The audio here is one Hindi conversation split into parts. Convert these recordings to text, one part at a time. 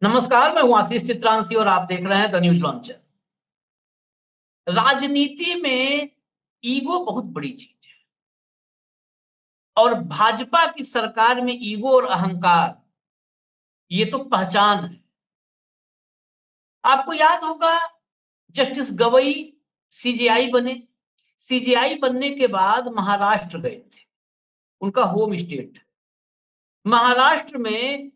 नमस्कार, मैं हूं आशीष चित्रांशी और आप देख रहे हैं द न्यूज लॉन्चर। राजनीति में ईगो बहुत बड़ी चीज है और भाजपा की सरकार में ईगो और अहंकार ये तो पहचान है। आपको याद होगा जस्टिस गवई सीजेआई बने। सीजेआई बनने के बाद महाराष्ट्र गए थे, उनका होम स्टेट। महाराष्ट्र में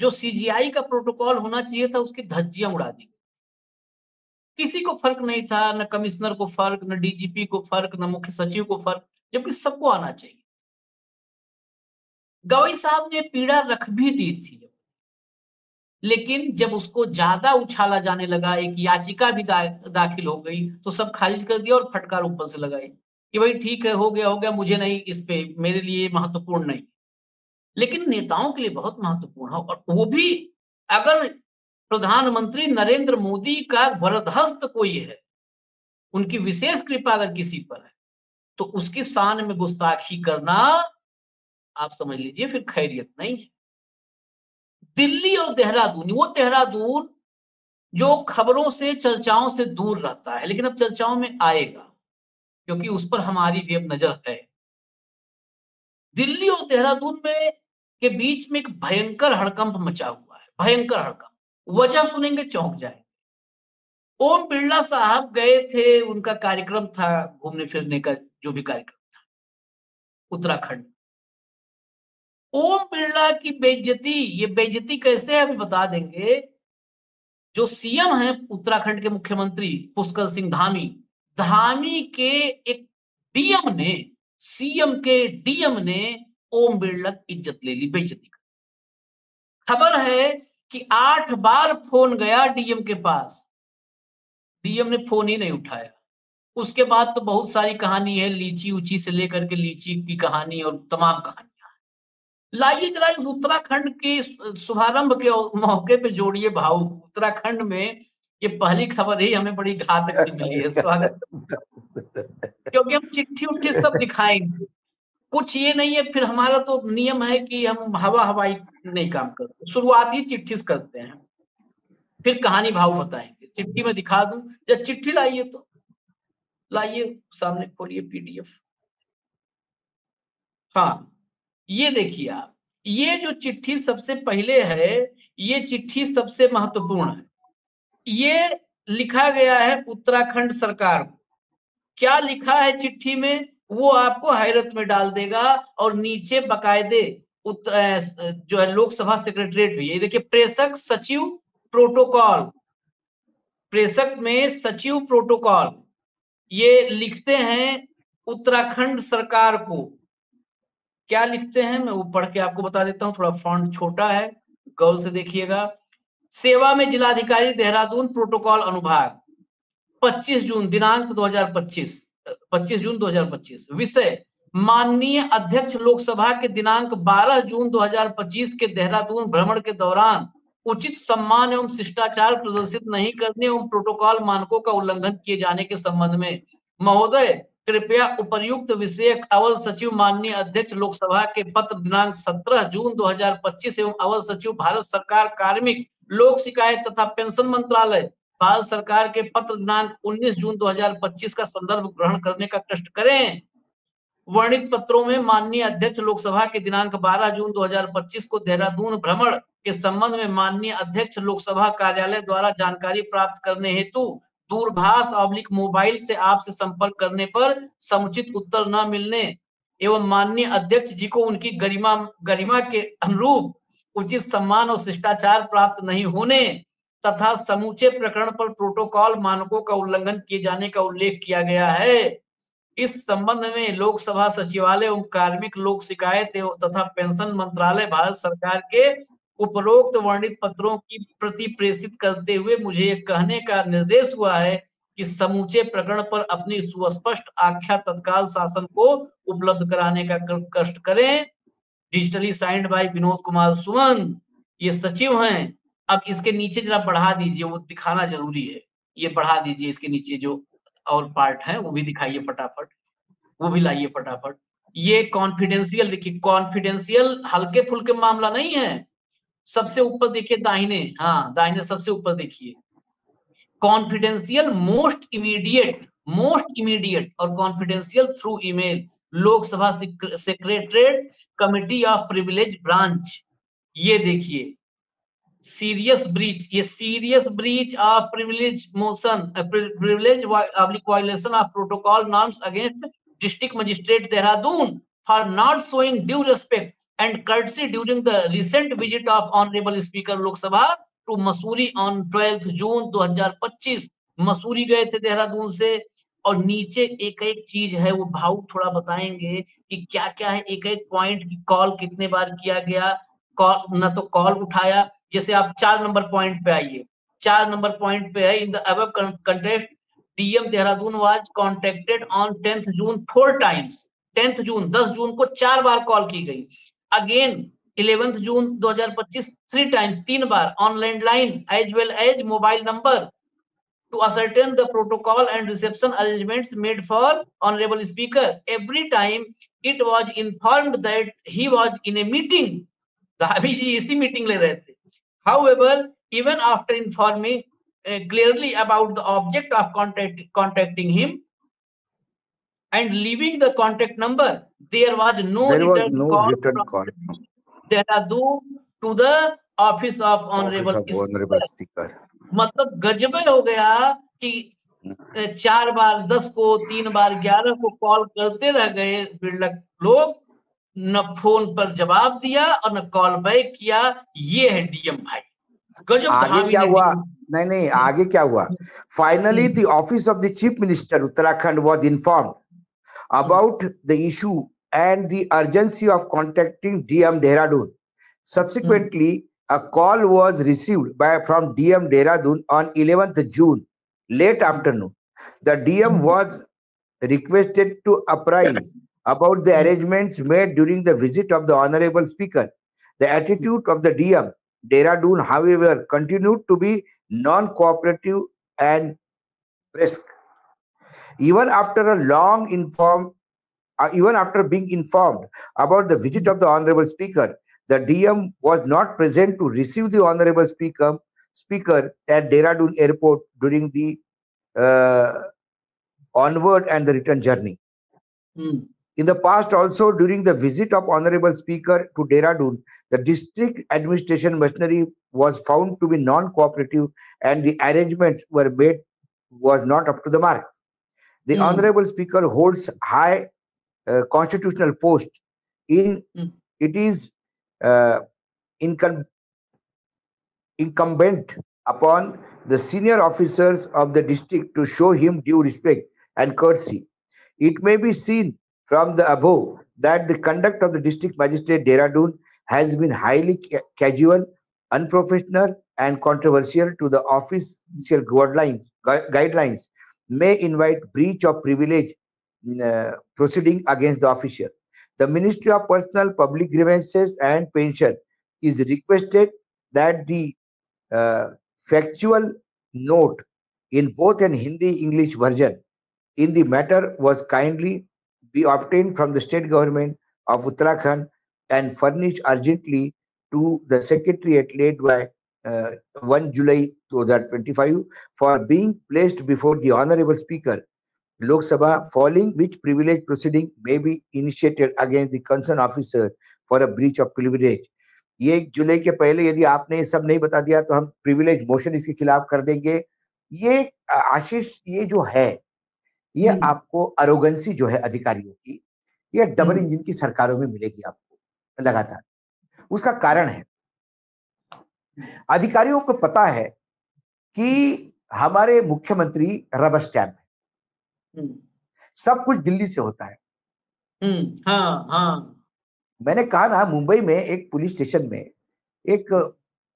जो सीजीआई का प्रोटोकॉल होना चाहिए था उसकी धज्जियां उड़ा दी। किसी को फर्क नहीं था, न कमिश्नर को फर्क, न डीजीपी को फर्क, न मुख्य सचिव को फर्क, जबकि सबको आना चाहिए। गवई साहब ने पीड़ा रख भी दी थी, लेकिन जब उसको ज्यादा उछाला जाने लगा, एक याचिका भी दाखिल हो गई, तो सब खारिज कर दिया और फटकार ऊपर से लगाई कि भाई ठीक है, हो गया, मुझे नहीं, इस पे मेरे लिए महत्वपूर्ण नहीं। लेकिन नेताओं के लिए बहुत महत्वपूर्ण है, और वो भी अगर प्रधानमंत्री नरेंद्र मोदी का वरदहस्त कोई है, उनकी विशेष कृपा अगर किसी पर है, तो उसकी शान में गुस्ताखी करना, आप समझ लीजिए फिर खैरियत नहीं है। दिल्ली और देहरादून, वो देहरादून जो खबरों से चर्चाओं से दूर रहता है, लेकिन अब चर्चाओं में आएगा क्योंकि उस पर हमारी भी अब नजर है। दिल्ली और देहरादून में के बीच में एक भयंकर हड़कंप मचा हुआ है, भयंकर हड़कंप। वजह सुनेंगे चौंक जाए। ओम बिरला साहब गए थे, उनका कार्यक्रम था घूमने फिरने का, जो भी कार्यक्रम था उत्तराखंड। ओम बिरला की बेइज्जती, ये बेइज्जती कैसे है अभी बता देंगे। जो सीएम है उत्तराखंड के मुख्यमंत्री पुष्कर सिंह धामी, धामी के एक डीएम ने, सीएम के डीएम ने ओम बिरला की इज्जत ले ली, बेइज्जती। खबर है कि 8 बार फोन गया डीएम के पास, डीएम ने फोन ही नहीं उठाया। उसके बाद तो बहुत सारी कहानी है, लीची उची से लेकर के लीची की कहानी और तमाम कहानियां। लाइए जरा उस उत्तराखंड के शुभारंभ के मौके पे जोड़िए भाव। उत्तराखंड में ये पहली खबर ही हमें बड़ी घातक सी मिली है। स्वागत, क्योंकि हम चिट्ठी उट्ठी सब दिखाएंगे, कुछ ये नहीं है। फिर हमारा तो नियम है कि हम हवा हवाई नहीं काम करते, शुरुआत ही चिट्ठी से करते हैं, फिर कहानी भाव बताएंगे। चिट्ठी में दिखा दूं या चिट्ठी लाइए, तो लाइए सामने खोलिए पीडीएफ। हाँ, ये देखिए आप, ये जो चिट्ठी सबसे पहले है, ये चिट्ठी सबसे महत्वपूर्ण है। ये लिखा गया है उत्तराखंड सरकार को। क्या लिखा है चिट्ठी में वो आपको हैरत में डाल देगा। और नीचे बकायदे जो है लोकसभा सेक्रेटरीट भी, ये देखिए, प्रेषक सचिव प्रोटोकॉल, प्रेषक में सचिव प्रोटोकॉल, ये लिखते हैं उत्तराखंड सरकार को। क्या लिखते हैं मैं वो पढ़ के आपको बता देता हूं, थोड़ा फॉन्ट छोटा है, गौर से देखिएगा। सेवा में जिलाधिकारी देहरादून प्रोटोकॉल अनुभाग, 25 जून दिनांक 2025, 25 जून 2025। विषय, माननीय अध्यक्ष लोकसभा के दिनांक 12 जून 2025 के देहरादून भ्रमण के दौरान उचित सम्मान एवं शिष्टाचार प्रदर्शित नहीं करने एवं प्रोटोकॉल मानकों का उल्लंघन किए जाने के संबंध में महोदय कृपया उपर्युक्त विषयक अवर सचिव माननीय अध्यक्ष लोकसभा के पत्र दिनांक 17 जून 2025 एवं अवर सचिव भारत सरकार कार्मिक लोक शिकायत तथा पेंशन मंत्रालय भारत सरकार के पत्र दिनांक 19 जून 2025 का संदर्भ ग्रहण करने का कष्ट करें। वर्णित पत्रों में माननीय अध्यक्ष लोकसभा के दिनांक 12 जून 2025 को देहरादून भ्रमण के संबंध में माननीय अध्यक्ष लोकसभा कार्यालय द्वारा जानकारी प्राप्त करने हेतु दूरभाष मोबाइल से आपसे संपर्क करने पर समुचित उत्तर न मिलने एवं माननीय अध्यक्ष जी को उनकी गरिमा के अनुरूप उचित सम्मान और शिष्टाचार प्राप्त नहीं होने तथा समूचे प्रकरण पर प्रोटोकॉल मानकों का उल्लंघन किए जाने का उल्लेख किया गया है। इस संबंध में लोकसभा सचिवालय एवं कार्मिक लोक शिकायत एवं तथा पेंशन मंत्रालय भारत सरकार के उपरोक्त वर्णित पत्रों की प्रति प्रेषित करते हुए मुझे यह कहने का निर्देश हुआ है कि समूचे प्रकरण पर अपनी सुस्पष्ट आख्या तत्काल शासन को उपलब्ध कराने का कष्ट करें। Digitally signed by Vinod Kumar Suman, ये सचिव हैं। अब इसके नीचे जरा बढ़ा दीजिए, वो दिखाना जरूरी है, ये बढ़ा दीजिए, इसके नीचे जो और पार्ट है वो भी दिखाइए फटाफट, वो भी लाइए फटाफट। ये कॉन्फिडेंशियल, देखिए कॉन्फिडेंशियल हल्के फुल्के मामला नहीं है। सबसे ऊपर देखिए दाहिने, हाँ दाहिने सबसे ऊपर देखिए, कॉन्फिडेंशियल मोस्ट इमीडिएट और confidential through email, Lok Sabha secretariat committee of privilege branch. ये देखिए सीरियस ब्रीच, ये serious breach of privilege motion, privilege violation of protocol norms against district magistrate Dehradun for not showing due respect and courtesy during the recent visit of honourable speaker Lok Sabha to Mussoorie on 12 June 2025। Mussoorie गए थे देहरादून से, और नीचे एक एक चीज है वो भाव थोड़ा बताएंगे कि क्या क्या है, एक एक पॉइंट की कॉल कितने बार किया गया, कॉल न तो कॉल उठाया। जैसे आप 4 नंबर पॉइंट पे आइए, 4 नंबर पॉइंट पे है, in the above contest DM Dehradun was contacted on 10th June 4 times. 10th June 10 June को 4 बार कॉल की गई, अगेन 11th जून 2025 3 टाइम्स, 3 बार on landline as well as mobile number to ascertain the protocol and reception arrangements made for honorable speaker. Every time it was informed that he was in a meeting, धाबी जी इसी मीटिंग ले रहे थे। However, even after informing clearly about the object of contacting him and leaving the contact number, there was no return call from Dehradun to the office of honorable speaker। मतलब गजबे हो गया कि 4 बार 10 को, 3 बार 11 को कॉल करते रह गए बिल्डक लोग, न फोन पर जवाब दिया और न कॉल बैक किया। ये है डीएम भाई, गजब। आगे क्या हुआ? नहीं, आगे क्या हुआ? Finally the office of the chief minister Uttarakhand was informed about the issue and the urgency of contacting DM Dehradun. Subsequently, a call was received from DM Dehradun on 11th June, late afternoon. The DM was requested to apprise about the arrangements made during the visit of the Honorable Speaker. The attitude of the DM Dehradun, however, continued to be non-cooperative and brisk. Even after being informed about the visit of the Honorable Speaker, the DM was not present to receive the Honorable Speaker at Dehradun Airport during the onward and the return journey. In the past also, during the visit of Honorable Speaker to Dehradun, the district administration machinery was found to be non-cooperative and the arrangements was not up to the mark. The Honorable Speaker holds high constitutional post. It is incumbent upon the senior officers of the district to show him due respect and courtesy. It may be seen from the above that the conduct of the district magistrate Dehradun has been highly casual, unprofessional, and controversial to the official guidelines may invite breach of privilege proceeding against the official. The Ministry of Personal Public Grievances and Pension is requested that the factual note in both an Hindi-English version in the matter was kindly be obtained from the state government of Uttarakhand and furnished urgently to the secretariat late by 1 July 2025 for being placed before the Honorable Speaker Lok Sabha, following which privilege proceeding may be initiated against the concerned officer for a breach of privilege. ये 1 जुलाई के पहले यदि आपने ये सब नहीं बता दिया तो हम प्रिविलेज मोशन इसके खिलाफ कर देंगे। ये आशीष, ये जो है, ये आपको अरोगेंसी जो है अधिकारियों की, ये डबल इंजन की सरकारों में मिलेगी आपको लगातार। उसका कारण है, अधिकारियों को पता है कि हमारे मुख्यमंत्री रबर स्टैम्प है, सब कुछ दिल्ली से होता है। हाँ। मैंने कहा ना, मुंबई में एक पुलिस स्टेशन में एक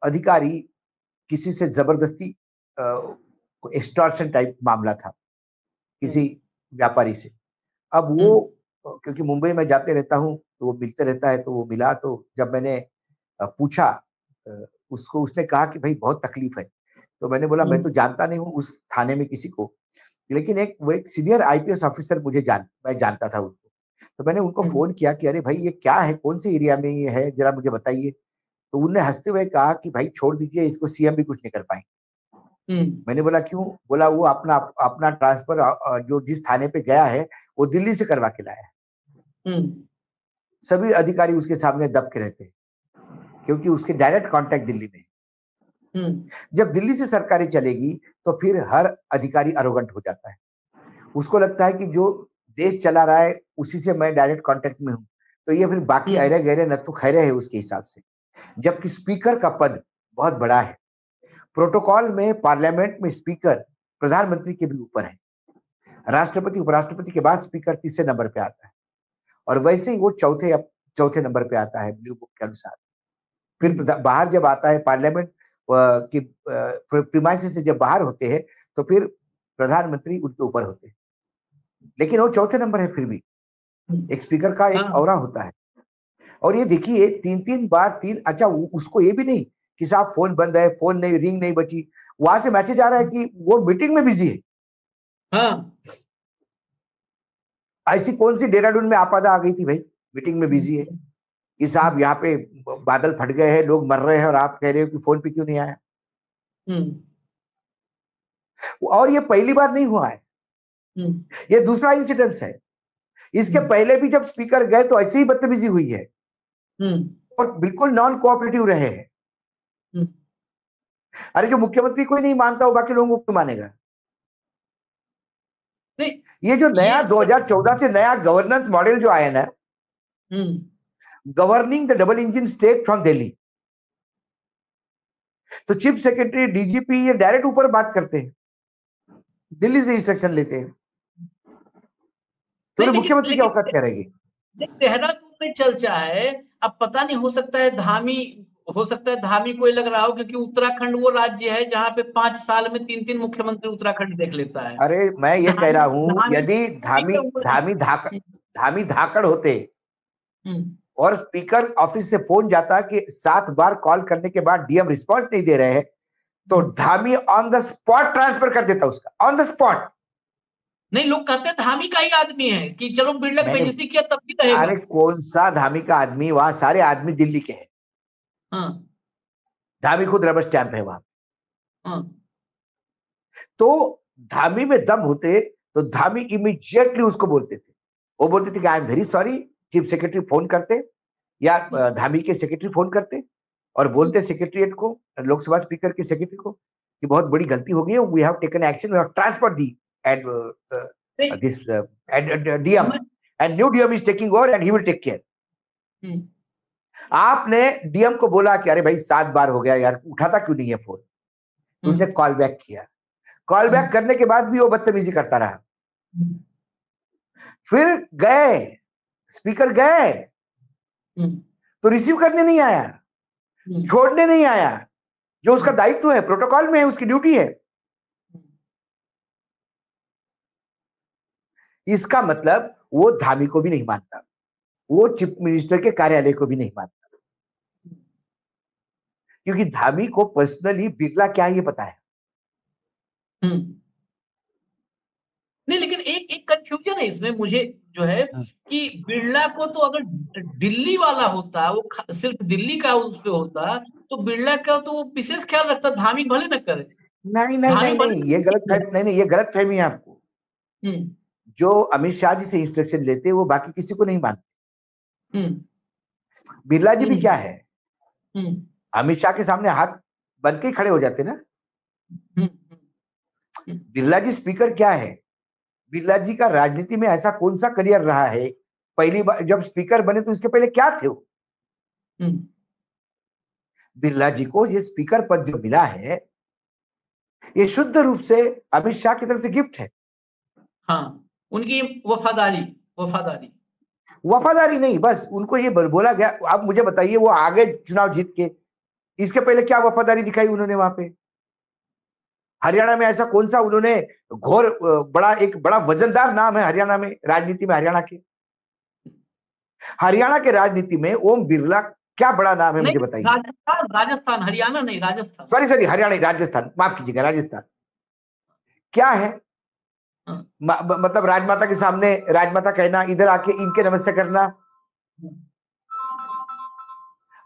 अधिकारी किसी से जबरदस्ती एक्सटॉर्शन टाइप मामला था किसी व्यापारी से। अब वो, क्योंकि मुंबई में जाते रहता हूँ तो वो मिलते रहता है, तो वो मिला। तो जब मैंने पूछा उसको, उसने कहा कि भाई बहुत तकलीफ है। तो मैंने बोला मैं तो जानता नहीं हूँ उस थाने में किसी को, लेकिन वो एक सीनियर आईपीएस ऑफिसर मैं जानता था उनको। तो मैंने उनको फोन किया कि अरे भाई ये क्या है, कौन से एरिया में ये है, जरा मुझे बताइए। तो उनने हंसते हुए कहा कि भाई छोड़ दीजिए, इसको सीएम भी कुछ नहीं कर पाएंगे। मैंने बोला क्यों? बोला वो अपना अपना ट्रांसफर जो जिस थाने पे गया है वो दिल्ली से करवा के लाया है। सभी अधिकारी उसके सामने दब के रहते हैं क्योंकि उसके डायरेक्ट कांटेक्ट दिल्ली में है। जब दिल्ली से सरकारें चलेगी तो फिर हर अधिकारी अरोगेंट हो जाता है। उसको लगता है कि जो देश चला रहा है उसी से मैं डायरेक्ट कांटेक्ट में हूं, तो ये फिर बाकी अरे गहरे नत्थु खैरे है उसके हिसाब से। जबकि स्पीकर का पद बहुत बड़ा है। प्रोटोकॉल में पार्लियामेंट में स्पीकर प्रधानमंत्री के भी ऊपर है। राष्ट्रपति उपराष्ट्रपति के बाद स्पीकर तीसरे नंबर पे आता है और वैसे ही वो चौथे नंबर पे आता है ब्लू बुक के अनुसार। फिर बाहर जब आता है पार्लियामेंट की प्रीमाइसेस से जब बाहर होते हैं तो फिर प्रधानमंत्री उनके ऊपर होते हैं, लेकिन वो चौथे नंबर है। फिर भी एक स्पीकर का एक औरा होता है। और ये देखिए 3-3 बार अच्छा उसको ये भी नहीं कि साहब फोन बंद है, फोन नहीं, रिंग नहीं बची, वहां से मैसेज आ रहा है कि वो मीटिंग में बिजी है। हाँ, ऐसी कौन सी देहरादून में आपदा आ गई थी भाई, मीटिंग में बिजी है कि साहब यहाँ पे बादल फट गए हैं, लोग मर रहे हैं और आप कह रहे हो कि फोन पे क्यों नहीं आया? और ये पहली बार नहीं हुआ है, ये दूसरा इंसिडेंस है। इसके पहले भी जब स्पीकर गए तो ऐसी ही बदतमीजी हुई है और बिल्कुल नॉन कोऑपरेटिव रहे हैं। अरे जो मुख्यमंत्री कोई नहीं मानता हो बाकी लोगों को क्यों मानेगा? ये जो नया 2014 से नया गवर्नेंस मॉडल जो आया ना, governing the double engine state from Delhi, तो चीफ सेक्रेटरी डीजीपी ये डायरेक्ट ऊपर बात करते हैं, दिल्ली से इंस्ट्रक्शन लेते हैं। तो मुख्यमंत्री क्या औकात करेगी? देहरादून में चर्चा है, अब पता नहीं, हो सकता है धामी कोई लग रहा हो, क्योंकि उत्तराखंड वो राज्य है जहां पे 5 साल में 3-3 मुख्यमंत्री उत्तराखंड देख लेता है। अरे मैं ये कह रहा हूं, यदि धामी धाकड़ होते और स्पीकर ऑफिस से फोन जाता कि 7 बार कॉल करने के बाद डीएम रिस्पॉन्स नहीं दे रहे हैं, तो Dhami on the spot transfer कर देता उसका, ऑन द स्पॉट। नहीं, लोग कहते हैं धामी का ही आदमी है कि चलो बिरला बेइज्जती किया तब भी रहेगा। अरे कौन सा धामी का आदमी, वहां सारे आदमी दिल्ली के हैं। धामी खुद रबर स्टैंप है वहां। तो धामी में दम होते तो धामी इमीडिएटली उसको बोलते थे, वो बोलते थे कि I am very sorry, chief secretary phone करते या धामी के सेक्रेटरी फोन करते और बोलते सेक्रेटरीट को, लोकसभा स्पीकर के सेक्रेटरी को, कि बहुत बड़ी गलती हो गई है, we have taken action, we have transferred the this DM and new DM is taking over and he will take care. आपने डीएम को बोला कि अरे भाई 7 बार हो गया यार, उठाता क्यों नहीं है फोन? उसने कॉल बैक किया, कॉल बैक करने के बाद भी वो बदतमीजी करता रहा। फिर गए स्पीकर गए तो रिसीव करने नहीं आया, छोड़ने नहीं आया, जो उसका दायित्व है, प्रोटोकॉल में है, उसकी ड्यूटी है। इसका मतलब वो धामी को भी नहीं मानता, वो चीफ मिनिस्टर के कार्यालय को भी नहीं मानता, क्योंकि धामी को पर्सनली बिरला क्या ये पता है। नहीं, लेकिन एक कंफ्यूजन है इसमें मुझे जो है कि बिरला को तो अगर दिल्ली वाला होता, वो सिर्फ दिल्ली का उस पे होता, तो बिरला का तो वो विशेष ख्याल रखता, धामी भले न करे। नहीं, ये गलत फहमी है आपको। जो अमित शाह जी से इंस्ट्रक्शन लेते वो बाकी किसी को नहीं मानते। बिरला जी भी क्या है, अमित शाह के सामने हाथ बंद के खड़े हो जाते ना। बिरला जी स्पीकर क्या है, बिरला जी का राजनीति में ऐसा कौन सा करियर रहा है? पहली बार जब स्पीकर बने तो इसके पहले क्या थे वो? बिरला जी को ये स्पीकर पद जो मिला है ये शुद्ध रूप से अमित शाह की तरफ से गिफ्ट है। हाँ, उनकी वफादारी नहीं, बस उनको ये बोला गया। अब मुझे बताइए, वो आगे चुनाव जीत के, इसके पहले क्या वफादारी दिखाई उन्होंने वहां पे? हरियाणा में ऐसा कौन सा उन्होंने घोर एक बड़ा वजनदार नाम है हरियाणा में, राजनीति में हरियाणा के राजनीति में ओम बिरला क्या बड़ा नाम है, मुझे बताइए। राजस्थान, हरियाणा नहीं, राजस्थान, सॉरी हरियाणा, राजस्थान, माफ कीजिएगा, राजस्थान क्या है? मतलब राजमाता के सामने राजमाता कहना, इधर आके इनके नमस्ते करना।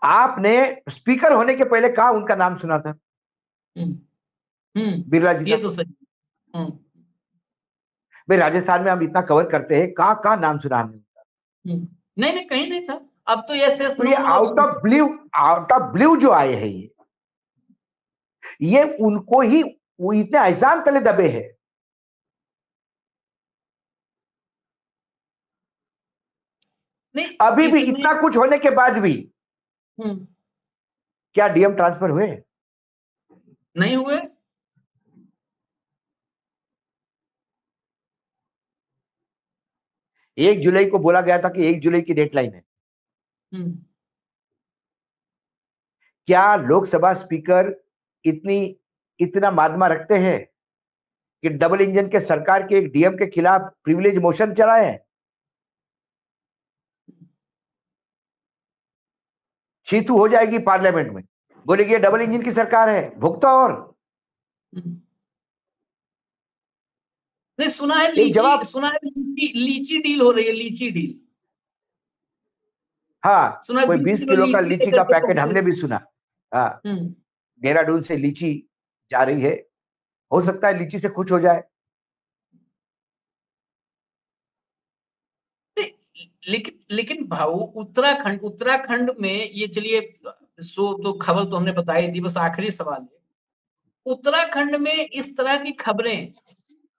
आपने स्पीकर होने के पहले कहा उनका नाम सुना था? बिरला जी ये का। तो सही। भाई राजस्थान में हम इतना कवर करते हैं, कहाँ नाम सुना हमने उनका? नहीं नहीं, कहीं नहीं था। अब तो यस यस तो नो ये नो आउट ऑफ ब्लू जो आए हैं, ये उनको ही वो इतने अहसान तले दबे हैं। नहीं, अभी भी इसमें इतना कुछ होने के बाद भी क्या डीएम ट्रांसफर हुए? नहीं हुए। 1 जुलाई को बोला गया था कि 1 जुलाई की डेडलाइन है। क्या लोकसभा स्पीकर इतना मादमा रखते हैं कि डबल इंजन के सरकार के एक डीएम के खिलाफ प्रिविलेज मोशन चलाए? चीतू हो जाएगी पार्लियामेंट में, बोलेगी ये डबल इंजन की सरकार है, भुगतो। और नहीं, सुना है एक जवाब। लीची डील हो रही है, लीची डील। हाँ, सुना है कोई 20 20 किलो किलो का लीची लीची लेकर का के पैकेट तो हमने भी सुना। हाँ, देहरादून से लीची जा रही है, हो सकता है लीची से कुछ हो जाए। लेकिन भाऊ, उत्तराखंड में ये, चलिए सो तो खबर तो हमने बताई दी, बस आखिरी सवाल है, उत्तराखंड में इस तरह की खबरें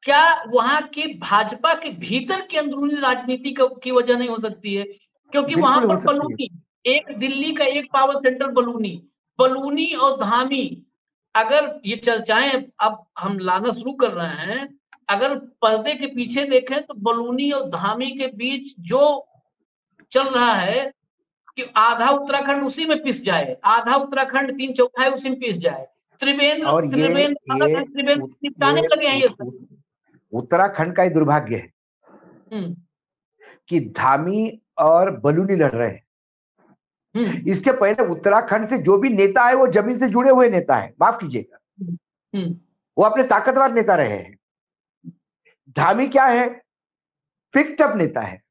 क्या वहां के भाजपा के भीतर की अंदरूनी राजनीति की वजह नहीं हो सकती है? क्योंकि वहां बिल्कुल हो पर सकती है। बलूनी, एक दिल्ली का एक पावर सेंटर बलूनी, बलूनी और धामी, अगर ये चर्चाएं अब हम लाना शुरू कर रहे हैं, अगर पर्दे के पीछे देखें तो बलूनी और धामी के बीच जो चल रहा है कि आधा उत्तराखंड उसी में पिस जाए, आधा उत्तराखंड 3/4 उसी में पिस जाए। त्रिवेंद्र और त्रिवेंद्र अलग है, त्रिवेंद्र निपटाने ये लगे हैं ये सब। उत्तराखंड का ही दुर्भाग्य है कि धामी और बलूनी लड़ रहे हैं। इसके पहले उत्तराखंड से जो भी नेता है वो जमीन से जुड़े हुए नेता है, माफ कीजिएगा, वो अपने ताकतवर नेता रहे हैं। धामी क्या है? पिक्ड अप नेता है,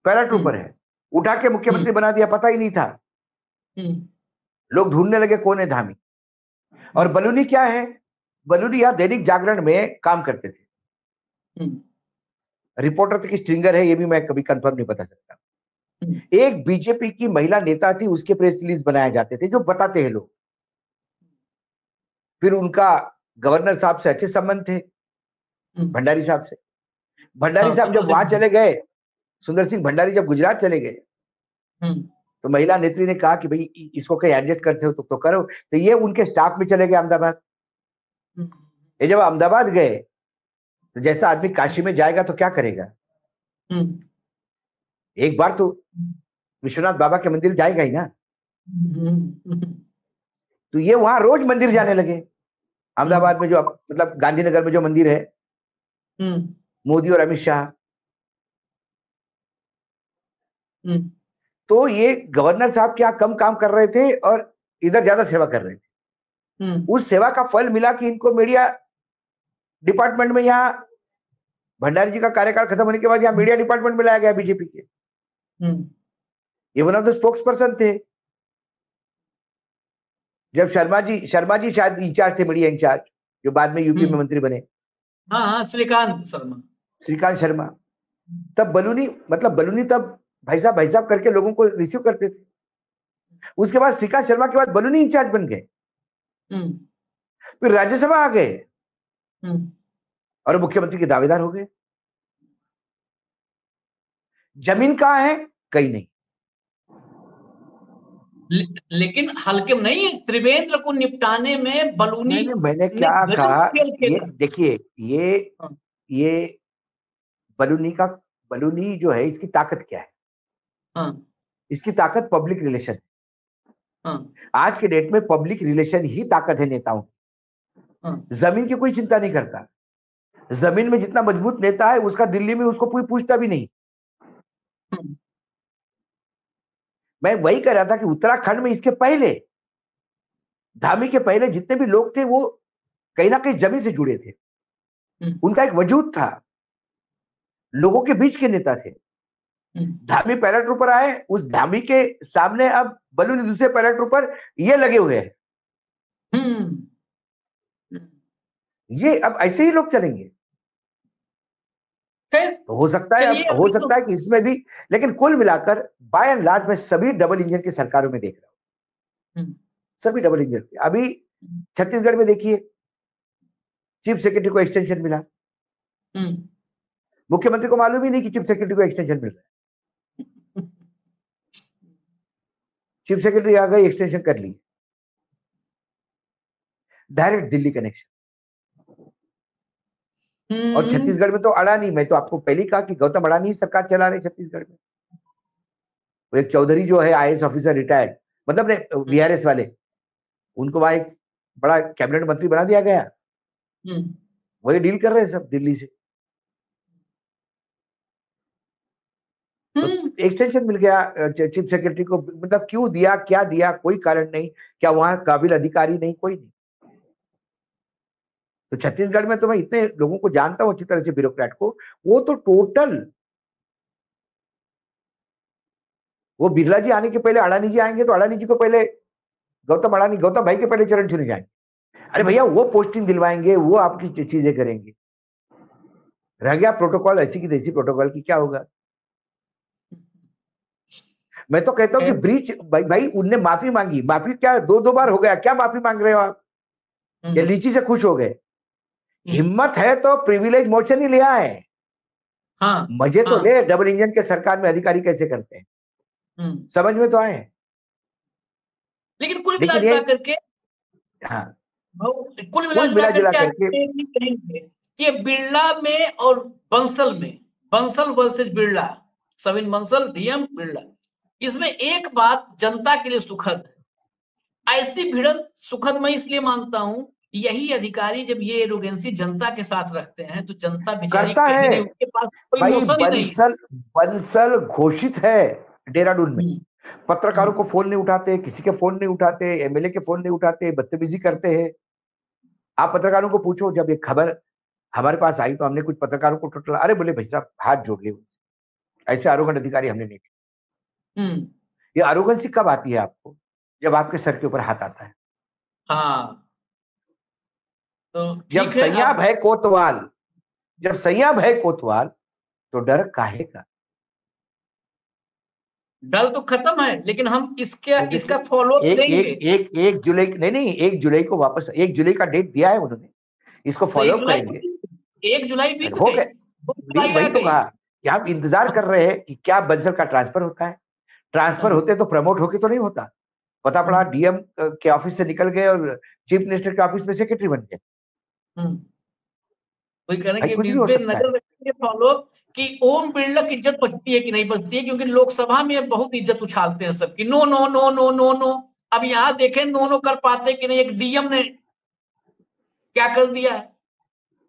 पैराट्रूपर है, उठा के मुख्यमंत्री बना दिया, पता ही नहीं था, लोग ढूंढने लगे कौन है धामी। और बलूनी क्या है? बलूनी यहां दैनिक जागरण में काम करते थे, रिपोर्टर तक की स्ट्रिंगर है, ये भी मैं कभी कंफर्म नहीं बता सकता। एक बीजेपी की महिला नेता थी, उसके प्रेस रिलीज बनाए जाते थे जो बताते हैं लोग। फिर उनका गवर्नर साहब से अच्छे संबंध थे, भंडारी साहब से। भंडारी साहब जब वहां चले गए, सुंदर सिंह भंडारी जब गुजरात चले गए, तो महिला नेत्री ने कहा कि भाई इसको कहीं एडजस्ट करते हो तो करो। तो ये उनके स्टाफ में चले गए अहमदाबाद। ये जब अहमदाबाद गए तो जैसा आदमी काशी में जाएगा तो क्या करेगा, एक बार तो विश्वनाथ बाबा के मंदिर जाएगा ही ना। तो ये वहां रोज मंदिर जाने लगे, अहमदाबाद में जो मतलब गांधीनगर में जो मंदिर है, मोदी और अमित शाह। तो ये गवर्नर साहब क्या कम काम कर रहे थे और इधर ज्यादा सेवा कर रहे थे। उस सेवा का फल मिला कि इनको मीडिया डिपार्टमेंट में, यहाँ भंडारी जी का कार्यकाल खत्म होने के बाद यहाँ मीडिया डिपार्टमेंट में लाया गया बीजेपी के। ये one of the spokes person थे। जब शर्मा जी शायद इंचार्ज थे, मीडिया इंचार्ज, जो बाद में यूपी में मंत्री बने। हाँ, श्रीकांत शर्मा। तब बलूनी तब भाई साहब करके लोगों को रिसीव करते थे। उसके बाद श्रीकांत शर्मा के बाद बलूनी इंचार्ज बन गए, फिर राज्यसभा आ गए और मुख्यमंत्री के दावेदार हो गए। जमीन कहां है? कहीं नहीं। लेकिन हल्के नहीं, त्रिवेंद्र को निपटाने में बलूनी मैंने क्या कहा, ये देखिए, ये बलूनी जो है, इसकी ताकत क्या है? इसकी ताकत पब्लिक रिलेशन है। आज के डेट में पब्लिक रिलेशन ही ताकत है नेताओं की। जमीन की कोई चिंता नहीं करता। जमीन में जितना मजबूत नेता है, उसका दिल्ली में उसको कोई पूछता भी नहीं। मैं वही कह रहा था कि उत्तराखंड में इसके पहले, धामी के पहले जितने भी लोग थे, वो कहीं ना कहीं जमीन से जुड़े थे, उनका एक वजूद था, लोगों के बीच के नेता थे। धामी पैराट्रूपर आए, उस धामी के सामने अब बलून दूसरे पायलट ऊपर, ये लगे हुए हैं। ये अब ऐसे ही लोग चलेंगे। तो हो सकता है, अब हो सकता है कि इसमें भी, लेकिन कुल मिलाकर बाय एंड लार्ज मैं सभी डबल इंजन की सरकारों में देख रहा हूं, सभी डबल इंजन। अभी छत्तीसगढ़ में देखिए, चीफ सेक्रेटरी को एक्सटेंशन मिला, मुख्यमंत्री को मालूम ही नहीं कि चीफ सेक्रेटरी को एक्सटेंशन मिल रहा है। चीफ सेक्रेटरी आ गई, एक्सटेंशन कर ली, डायरेक्ट दिल्ली कनेक्शन। और छत्तीसगढ़ में तो अडानी, मैं तो आपको पहले ही कहा कि गौतम अडानी ही सरकार चला रहे छत्तीसगढ़ में। वो एक चौधरी जो है आईएएस ऑफिसर रिटायर्ड, मतलब ने वीआरएस वाले, उनको वहां एक बड़ा कैबिनेट मंत्री बना दिया गया, वही डील कर रहे हैं सब दिल्ली से। तो एक्सटेंशन मिल गया चीफ सेक्रेटरी को, मतलब क्यों दिया, क्या दिया, कोई कारण नहीं, क्या वहां काबिल अधिकारी नहीं, कोई नहीं। तो छत्तीसगढ़ में तो मैं इतने लोगों को जानता हूं अच्छी तरह से, ब्यूरोक्रेट को, वो तो टोटल, वो बिरला जी आने के पहले अडानी जी आएंगे तो अडानी जी को पहले गौतम अडानी, गौतम भाई के पहले चरण छूने जाएंगे। अरे भैया वो पोस्टिंग दिलवाएंगे, वो आपकी चीजें करेंगे। रह गया प्रोटोकॉल ऐसी की तैसी प्रोटोकॉल की, क्या होगा? मैं तो कहता हूं कि ब्रीच, भाई उनने माफी मांगी, माफी क्या 2 बार हो गया, क्या माफी मांग रहे हो आप? ये लीची से खुश हो गए? हिम्मत है तो प्रिविलेज मोशन ही ले आए। हाँ, मजे तो ले, डबल इंजन के सरकार में अधिकारी कैसे करते हैं, समझ में तो आए। लेकिन कुल मिला करके, हाँ, कुल मिला करके कि बिरला में और बंसल में, बंसल वर्सेज बिरला, सविन बंसल डीएम बिरला, इसमें एक बात जनता के लिए सुखद है। ऐसी भिड़ंत सुखद मैं इसलिए मानता हूं, यही अधिकारी जब ये एरोगेंसी जनता के साथ रखते हैं तो जनता बेचारी कहीं नहीं, उनके पास कोई मोशन ही नहीं है। बंसल घोषित है देहरादून में, पत्रकारों को फोन नहीं उठाते, किसी के फोन नहीं उठाते, एमएलए के फोन नहीं उठाते, बदतमीजी करते हैं। आप पत्रकारों को पूछो, जब ये खबर हमारे पास आई तो हमने कुछ पत्रकारों को टोटला, अरे बोले भाई साहब हाथ जोड़ ले उनसे, ऐसे आरोगेंट अधिकारी हमने नहीं देखे। ये आरोगेंसी कब आती है आपको? जब आपके सर के ऊपर हाथ आता है। हाँ, तो जब संयाब है कोतवाल, जब संयाब है कोतवाल तो डर काहे का? डर तो खत्म है, लेकिन हम इसका फॉलो करेंगे। एक जुलाई, नहीं 1 जुलाई को वापस, 1 जुलाई का डेट दिया है उन्होंने, इसको फॉलो करेंगे। 1 जुलाई भी हो गए, वही तो कहा कि हम इंतजार कर रहे हैं कि क्या बंसल का ट्रांसफर होता है। ट्रांसफर होते तो प्रमोट होके तो नहीं होता, पता पड़ा डीएम के ऑफिस से निकल गए और चीफ मिनिस्टर के ऑफिस में सेक्रेटरी बन गए। वही कह रहे हैं कि नजर रखेंगे फॉलो कि ओम बिरला की इज्जत बचती है कि नहीं बचती है, क्योंकि लोकसभा में बहुत इज्जत उछालते हैं सबकी, no no no no no no. अब यहाँ देखें नो कर पाते कि नहीं, एक डीएम ने क्या कर दिया है,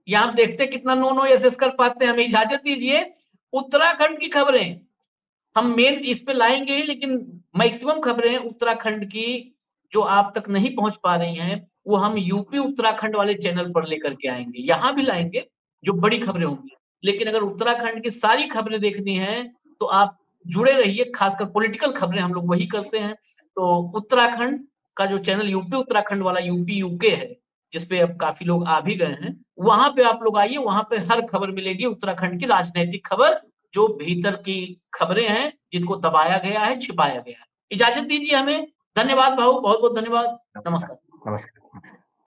यहाँ देखते कितना नो एस कर पाते हैं। हमें इजाजत दीजिए, उत्तराखंड की खबरें हम मेन इस पे लाएंगे, लेकिन मैक्सिमम खबरें उत्तराखंड की जो आप तक नहीं पहुंच पा रही हैं, वो हम यूपी उत्तराखंड वाले चैनल पर लेकर के आएंगे। यहाँ भी लाएंगे जो बड़ी खबरें होंगी, लेकिन अगर उत्तराखंड की सारी खबरें देखनी है तो आप जुड़े रहिए। खासकर पॉलिटिकल खबरें हम लोग वही करते हैं। तो उत्तराखंड का जो चैनल यूपी उत्तराखंड वाला, यूपी यूके है, जिसपे अब काफी लोग आ भी गए हैं, वहां पे आप लोग आइए, वहां पे हर खबर मिलेगी उत्तराखंड की राजनीतिक खबर, जो भीतर की खबरें हैं जिनको दबाया गया है, छिपाया गया है। इजाजत दीजिए हमें। धन्यवाद भाऊ, बहुत बहुत धन्यवाद। नमस्कार।